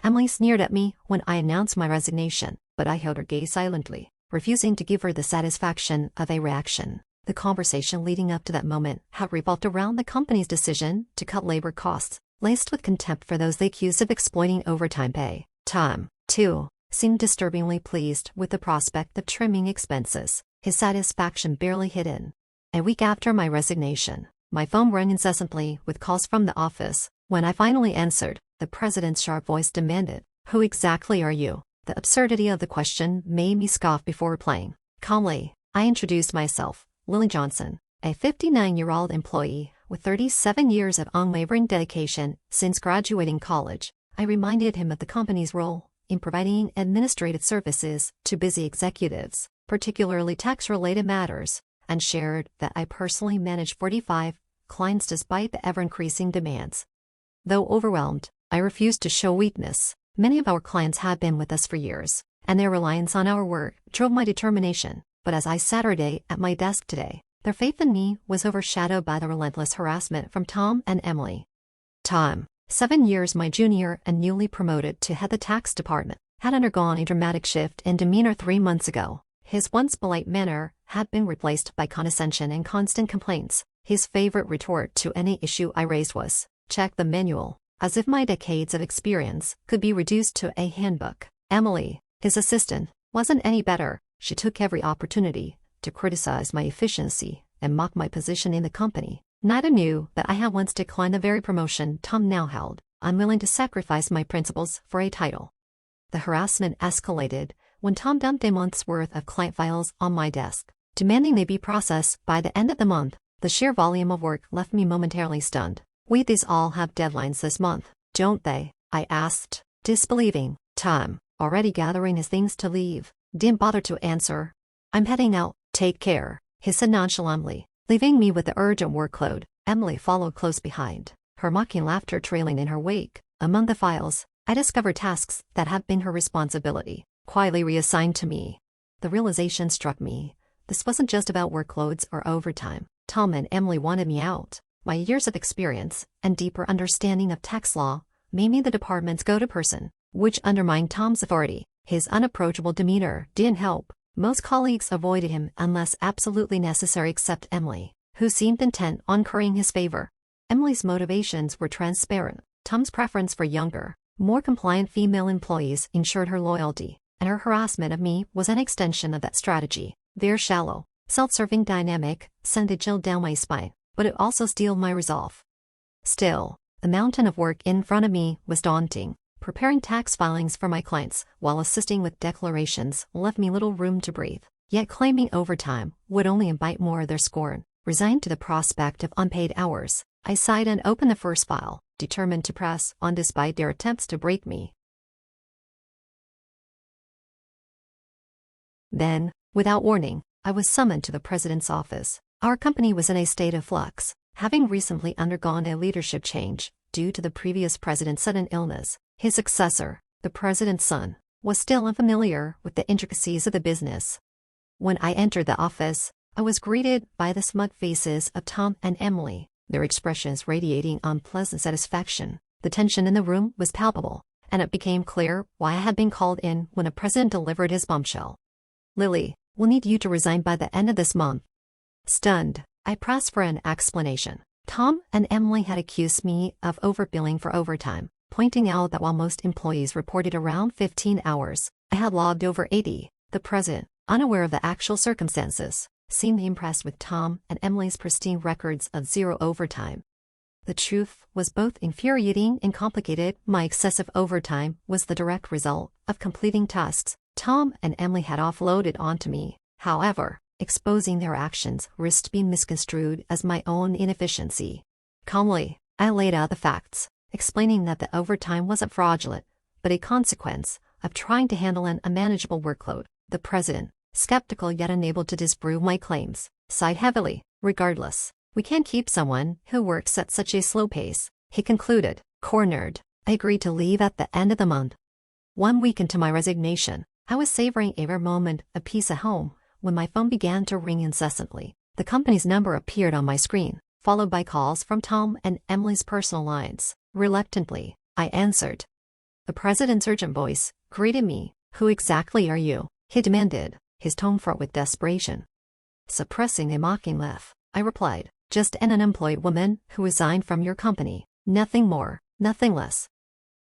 Emily sneered at me when I announced my resignation, but I held her gaze silently, refusing to give her the satisfaction of a reaction. The conversation leading up to that moment had revolved around the company's decision to cut labor costs, laced with contempt for those they accused of exploiting overtime pay. Tom, too, seemed disturbingly pleased with the prospect of trimming expenses, his satisfaction barely hidden. A week after my resignation, my phone rang incessantly with calls from the office. When I finally answered, the president's sharp voice demanded, "Who exactly are you?" The absurdity of the question made me scoff before replying. Calmly, I introduced myself, Lily Johnson, a 59-year-old employee with 37 years of unwavering dedication since graduating college. I reminded him of the company's role in providing administrative services to busy executives, particularly tax-related matters, and shared that I personally manage 45 clients despite the ever-increasing demands. Though overwhelmed, I refused to show weakness. Many of our clients had been with us for years, and their reliance on our work drove my determination. But as I sat at my desk today, their faith in me was overshadowed by the relentless harassment from Tom and Emily. Tom, 7 years my junior and newly promoted to head the tax department, had undergone a dramatic shift in demeanor 3 months ago. His once polite manner had been replaced by condescension and constant complaints. His favorite retort to any issue I raised was, "Check the manual," as if my decades of experience could be reduced to a handbook. Emily, his assistant, wasn't any better. She took every opportunity to criticize my efficiency and mock my position in the company. Neither knew that I had once declined the very promotion Tom now held, unwilling to sacrifice my principles for a title. The harassment escalated when Tom dumped a month's worth of client files on my desk, demanding they be processed by the end of the month. The sheer volume of work left me momentarily stunned. These all have deadlines this month, don't they?" I asked, disbelieving. Tom, already gathering his things to leave, didn't bother to answer. "I'm heading out, take care," he said nonchalantly, leaving me with the urgent workload. Emily followed close behind, her mocking laughter trailing in her wake. Among the files, I discovered tasks that had been her responsibility, quietly reassigned to me. The realization struck me. This wasn't just about workloads or overtime. Tom and Emily wanted me out. My years of experience and deeper understanding of tax law made me the department's go-to person, which undermined Tom's authority. His unapproachable demeanor didn't help. Most colleagues avoided him unless absolutely necessary except Emily, who seemed intent on currying his favor. Emily's motivations were transparent. Tom's preference for younger, more compliant female employees ensured her loyalty, and her harassment of me was an extension of that strategy. Their shallow, self-serving dynamic sent a chill down my spine, but it also steeled my resolve. Still, the mountain of work in front of me was daunting. Preparing tax filings for my clients while assisting with declarations left me little room to breathe. Yet claiming overtime would only invite more of their scorn. Resigned to the prospect of unpaid hours, I sighed and opened the first file, determined to press on despite their attempts to break me. Then, without warning, I was summoned to the president's office. Our company was in a state of flux, having recently undergone a leadership change due to the previous president's sudden illness. His successor, the president's son, was still unfamiliar with the intricacies of the business. When I entered the office, I was greeted by the smug faces of Tom and Emily, their expressions radiating unpleasant satisfaction. The tension in the room was palpable, and it became clear why I had been called in when the president delivered his bombshell. "Lily, we'll need you to resign by the end of this month." Stunned, I pressed for an explanation. Tom and Emily had accused me of overbilling for overtime, pointing out that while most employees reported around 15 hours, I had logged over 80. The president, unaware of the actual circumstances, seemed impressed with Tom and Emily's pristine records of zero overtime. The truth was both infuriating and complicated. My excessive overtime was the direct result of completing tasks Tom and Emily had offloaded onto me. However, exposing their actions risked being misconstrued as my own inefficiency. Calmly, I laid out the facts, explaining that the overtime wasn't fraudulent, but a consequence of trying to handle an unmanageable workload. The president, skeptical yet unable to disprove my claims, sighed heavily. "Regardless, we can't keep someone who works at such a slow pace," he concluded. Cornered, I agreed to leave at the end of the month. 1 week into my resignation, I was savoring a rare moment of peace at home when my phone began to ring incessantly. The company's number appeared on my screen, followed by calls from Tom and Emily's personal lines. Reluctantly, I answered. The president's urgent voice greeted me. "Who exactly are you?" he demanded, his tone fraught with desperation. Suppressing a mocking laugh, I replied, "Just an unemployed woman who resigned from your company. Nothing more, nothing less."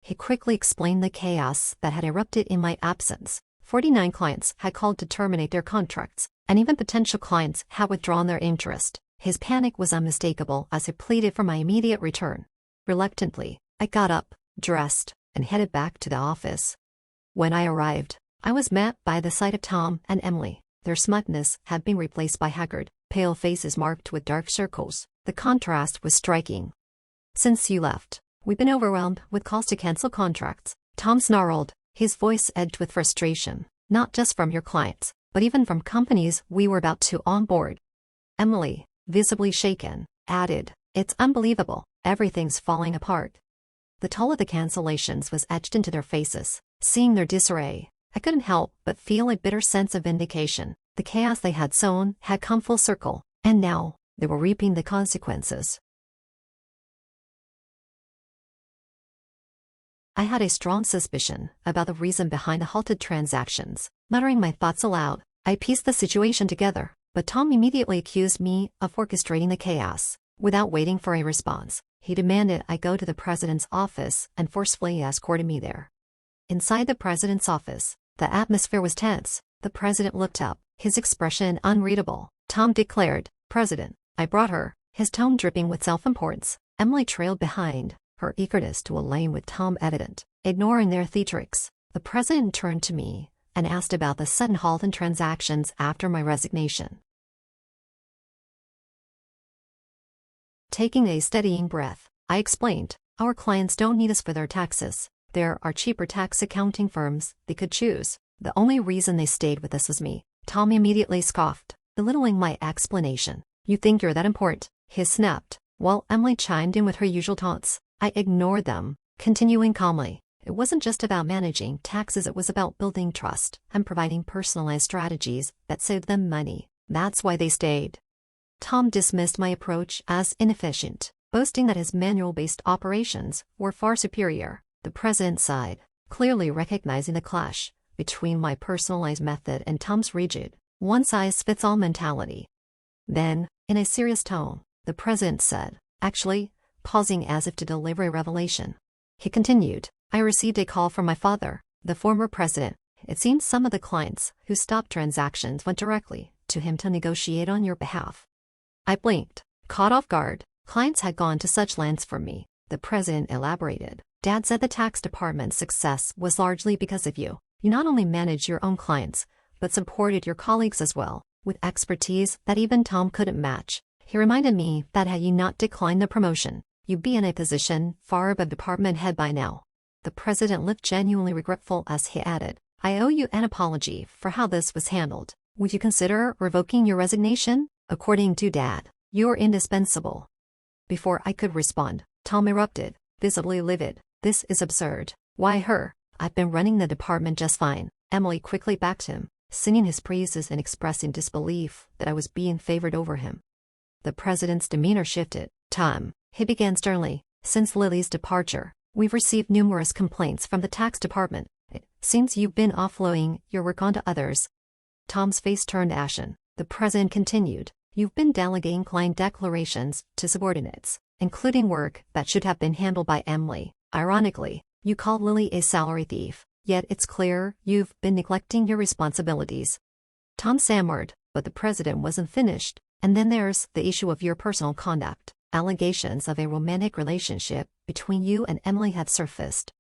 He quickly explained the chaos that had erupted in my absence. 49 clients had called to terminate their contracts, and even potential clients had withdrawn their interest. His panic was unmistakable as he pleaded for my immediate return. Reluctantly, I got up, dressed, and headed back to the office. When I arrived, I was met by the sight of Tom and Emily. Their smugness had been replaced by haggard, pale faces marked with dark circles. The contrast was striking. "Since you left, we've been overwhelmed with calls to cancel contracts," Tom snarled, his voice edged with frustration, "not just from your clients, but even from companies we were about to onboard." Emily, visibly shaken, added, "It's unbelievable, everything's falling apart." The toll of the cancellations was etched into their faces. Seeing their disarray, I couldn't help but feel a bitter sense of vindication. The chaos they had sown had come full circle, and now they were reaping the consequences. I had a strong suspicion about the reason behind the halted transactions. Muttering my thoughts aloud, I pieced the situation together, but Tom immediately accused me of orchestrating the chaos. Without waiting for a response, he demanded I go to the president's office and forcefully escorted me there. Inside the president's office, the atmosphere was tense. The president looked up, his expression unreadable. Tom declared, "President, I brought her," his tone dripping with self-importance. Emily trailed behind, her eagerness to align with Tom evident. Ignoring their theatrics, the president turned to me and asked about the sudden halt in transactions after my resignation. Taking a steadying breath, I explained, "Our clients don't need us for their taxes. There are cheaper tax accounting firms they could choose. The only reason they stayed with us was me." Tom immediately scoffed, belittling my explanation. "You think you're that important?" he snapped, while Emily chimed in with her usual taunts. I ignored them, continuing calmly. It wasn't just about managing taxes, it was about building trust and providing personalized strategies that saved them money. That's why they stayed. Tom dismissed my approach as inefficient, boasting that his manual-based operations were far superior. The president sighed, clearly recognizing the clash between my personalized method and Tom's rigid, one-size-fits-all mentality. Then, in a serious tone, the president said, "Actually," pausing as if to deliver a revelation. He continued, "I received a call from my father, the former president. It seems some of the clients who stopped transactions went directly to him to negotiate on your behalf." I blinked, caught off guard. Clients had gone to such lengths for me. The president elaborated. "Dad said the tax department's success was largely because of you. You not only managed your own clients, but supported your colleagues as well, with expertise that even Tom couldn't match." He reminded me that had you not declined the promotion, you'd be in a position far above department head by now. The president looked genuinely regretful as he added, "I owe you an apology for how this was handled. Would you consider revoking your resignation? According to Dad, you're indispensable." Before I could respond, Tom erupted, visibly livid. "This is absurd. Why her? I've been running the department just fine." Emily quickly backed him, singing his praises and expressing disbelief that I was being favored over him. The president's demeanor shifted. "Tom," he began sternly, "since Lily's departure, we've received numerous complaints from the tax department. It seems you've been offloading your work onto others." Tom's face turned ashen. The president continued, "You've been delegating client declarations to subordinates, including work that should have been handled by Emily. Ironically, you called Lily a salary thief, yet it's clear you've been neglecting your responsibilities." Tom stammered, but the president wasn't finished. "And then there's the issue of your personal conduct. Allegations of a romantic relationship between you and Emily have surfaced."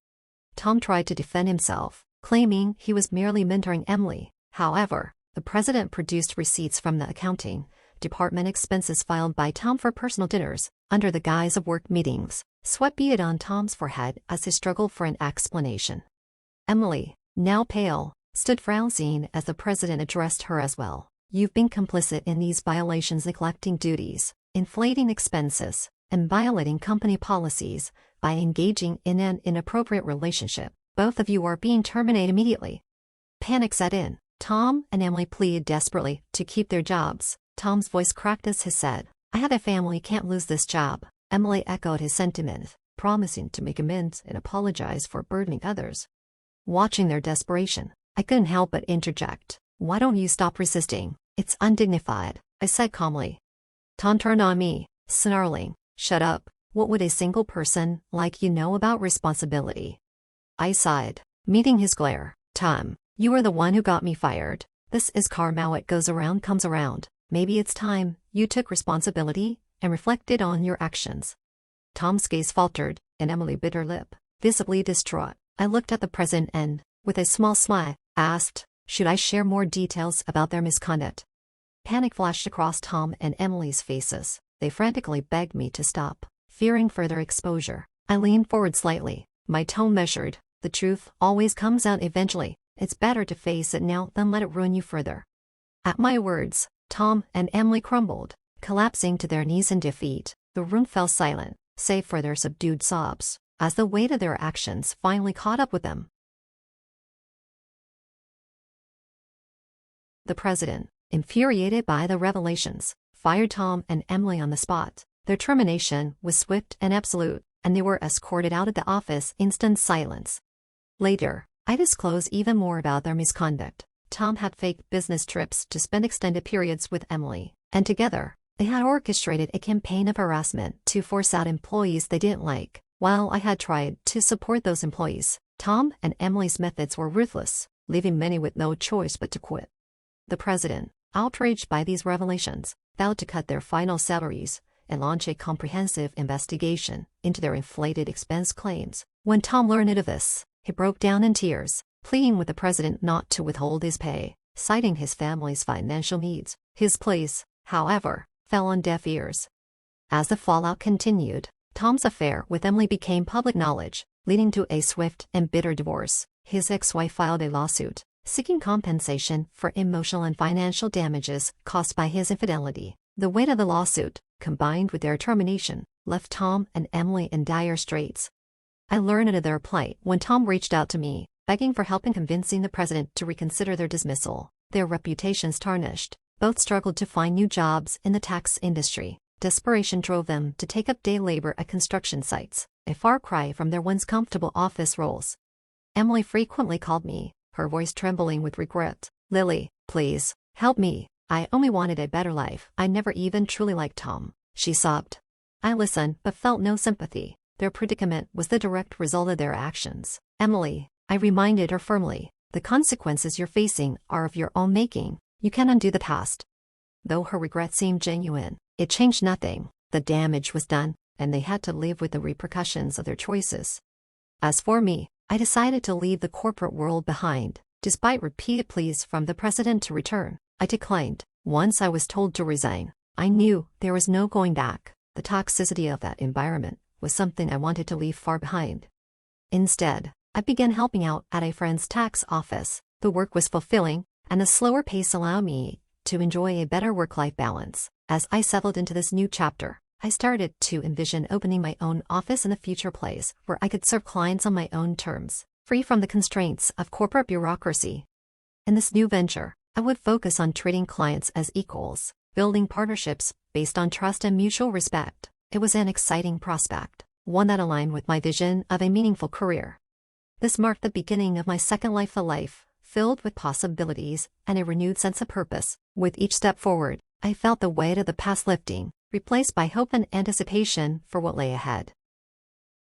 Tom tried to defend himself, claiming he was merely mentoring Emily. However, the president produced receipts from the accounting department expenses filed by Tom for personal dinners, under the guise of work meetings. Sweat beaded on Tom's forehead as he struggled for an explanation. Emily, now pale, stood frowning as the president addressed her as well. "You've been complicit in these violations, neglecting duties, inflating expenses, and violating company policies by engaging in an inappropriate relationship. Both of you are being terminated immediately." Panic set in. Tom and Emily pleaded desperately to keep their jobs. Tom's voice cracked as he said, "I have a family, can't lose this job." Emily echoed his sentiment, promising to make amends and apologize for burdening others. Watching their desperation, I couldn't help but interject. "Why don't you stop resisting? It's undignified," I said calmly. Tom turned on me, snarling, "Shut up. What would a single person like you know about responsibility?" I sighed, meeting his glare. "Tom, you are the one who got me fired. This is karma. What goes around comes around. Maybe it's time you took responsibility and reflected on your actions." Tom's gaze faltered, and Emily bit her lip, visibly distraught. I looked at the president and, with a small smile, asked, "Should I share more details about their misconduct?" Panic flashed across Tom and Emily's faces. They frantically begged me to stop, fearing further exposure. I leaned forward slightly, my tone measured. "The truth always comes out eventually. It's better to face it now than let it ruin you further." At my words, Tom and Emily crumbled, collapsing to their knees in defeat. The room fell silent, save for their subdued sobs, as the weight of their actions finally caught up with them. The president, infuriated by the revelations, fired Tom and Emily on the spot. Their termination was swift and absolute, and they were escorted out of the office in stunned silence. Later, I disclosed even more about their misconduct. Tom had faked business trips to spend extended periods with Emily, and together, they had orchestrated a campaign of harassment to force out employees they didn't like. While I had tried to support those employees, Tom and Emily's methods were ruthless, leaving many with no choice but to quit. The president, outraged by these revelations, vowed to cut their final salaries and launch a comprehensive investigation into their inflated expense claims. When Tom learned of this, he broke down in tears, pleading with the president not to withhold his pay, citing his family's financial needs. His pleas, however, fell on deaf ears. As the fallout continued, Tom's affair with Emily became public knowledge, leading to a swift and bitter divorce. His ex-wife filed a lawsuit, seeking compensation for emotional and financial damages caused by his infidelity. The weight of the lawsuit, combined with their termination, left Tom and Emily in dire straits. I learned of their plight when Tom reached out to me, begging for help in convincing the president to reconsider their dismissal. Their reputations tarnished, both struggled to find new jobs in the tax industry. Desperation drove them to take up day labor at construction sites, a far cry from their once comfortable office roles. Emily frequently called me, her voice trembling with regret. "Lily, please, help me. I only wanted a better life. I never even truly liked Tom," she sobbed. I listened but felt no sympathy. Their predicament was the direct result of their actions. "Emily," I reminded her firmly, "the consequences you're facing are of your own making. You can't undo the past." Though her regret seemed genuine, it changed nothing. The damage was done, and they had to live with the repercussions of their choices. As for me, I decided to leave the corporate world behind. Despite repeated pleas from the president to return, I declined. Once I was told to resign, I knew there was no going back. The toxicity of that environment was something I wanted to leave far behind. Instead, I began helping out at a friend's tax office. The work was fulfilling, and the slower pace allowed me to enjoy a better work-life balance. As I settled into this new chapter, I started to envision opening my own office in a future place where I could serve clients on my own terms, free from the constraints of corporate bureaucracy. In this new venture, I would focus on treating clients as equals, building partnerships based on trust and mutual respect. It was an exciting prospect, one that aligned with my vision of a meaningful career. This marked the beginning of my second life, a life filled with possibilities and a renewed sense of purpose. With each step forward, I felt the weight of the past lifting, replaced by hope and anticipation for what lay ahead.